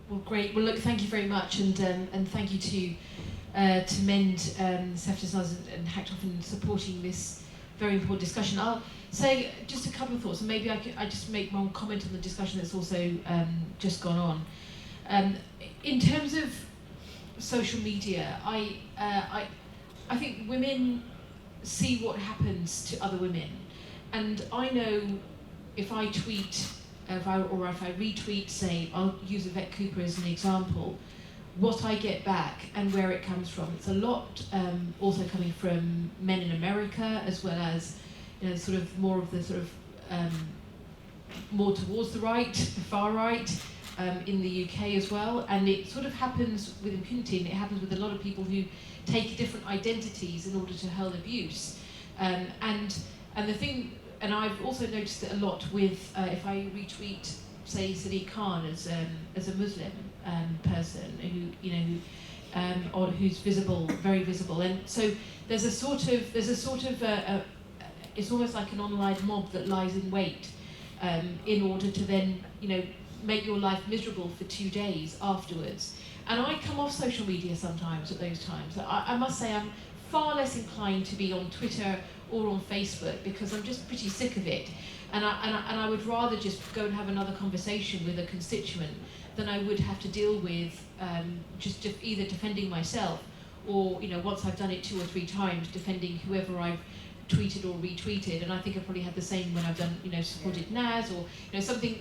Well, great. Well, look, thank you very much, and thank you to Mend, Seftas and Hacked in supporting this very important discussion. I'll say just a couple of thoughts, and maybe I just make one comment on the discussion that's also just gone on. In terms of social media, I think women see what happens to other women, and I know if I tweet if I retweet, say, I'll use Yvette Cooper as an example, what I get back and where it comes from. It's a lot also coming from men in America, as well as, you know, sort of more of the sort of more towards the right, the far right, in the UK as well. And it sort of happens with impunity, and it happens with a lot of people who take different identities in order to hurl abuse. And the thing. And I've also noticed it a lot with if I retweet, say, Sadiq Khan as a Muslim person or who's visible, very visible, and so there's a sort of it's almost like an online mob that lies in wait in order to then make your life miserable for 2 days afterwards. And I come off social media sometimes at those times. I must say I'm far less inclined to be on Twitter or on Facebook, because I'm just pretty sick of it, and I would rather just go and have another conversation with a constituent than I would have to deal with just either defending myself or, once I've done it 2 or 3 times, defending whoever I've tweeted or retweeted. And I think I've probably had the same when I've done, supported Naz or something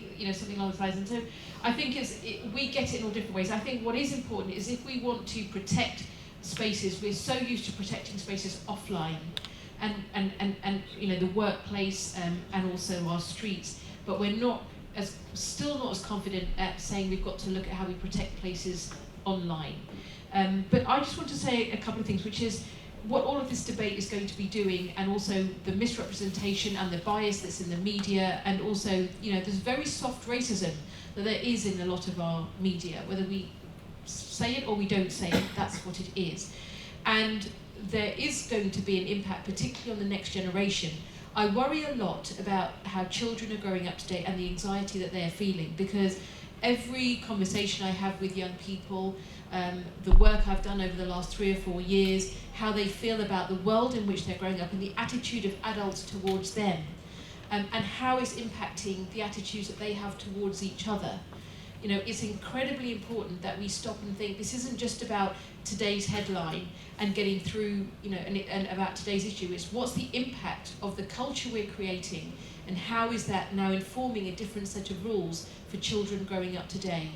along those lines. And so I think we get it in all different ways. I think what is important is if we want to protect spaces, we're so used to protecting spaces offline. And the workplace and also our streets, but we're still not as confident at saying we've got to look at how we protect places online. But I just want to say a couple of things, which is what all of this debate is going to be doing, and also the misrepresentation and the bias that's in the media, and also there's very soft racism that there is in a lot of our media, whether we say it or we don't say it, that's what it is. And there is going to be an impact, particularly on the next generation. I worry a lot about how children are growing up today and the anxiety that they're feeling, because every conversation I have with young people, the work I've done over the last 3 or 4 years, how they feel about the world in which they're growing up and the attitude of adults towards them, and how it's impacting the attitudes that they have towards each other. It's incredibly important that we stop and think this isn't just about today's headline and getting through, and about today's issue. It's what's the impact of the culture we're creating, and how is that now informing a different set of rules for children growing up today.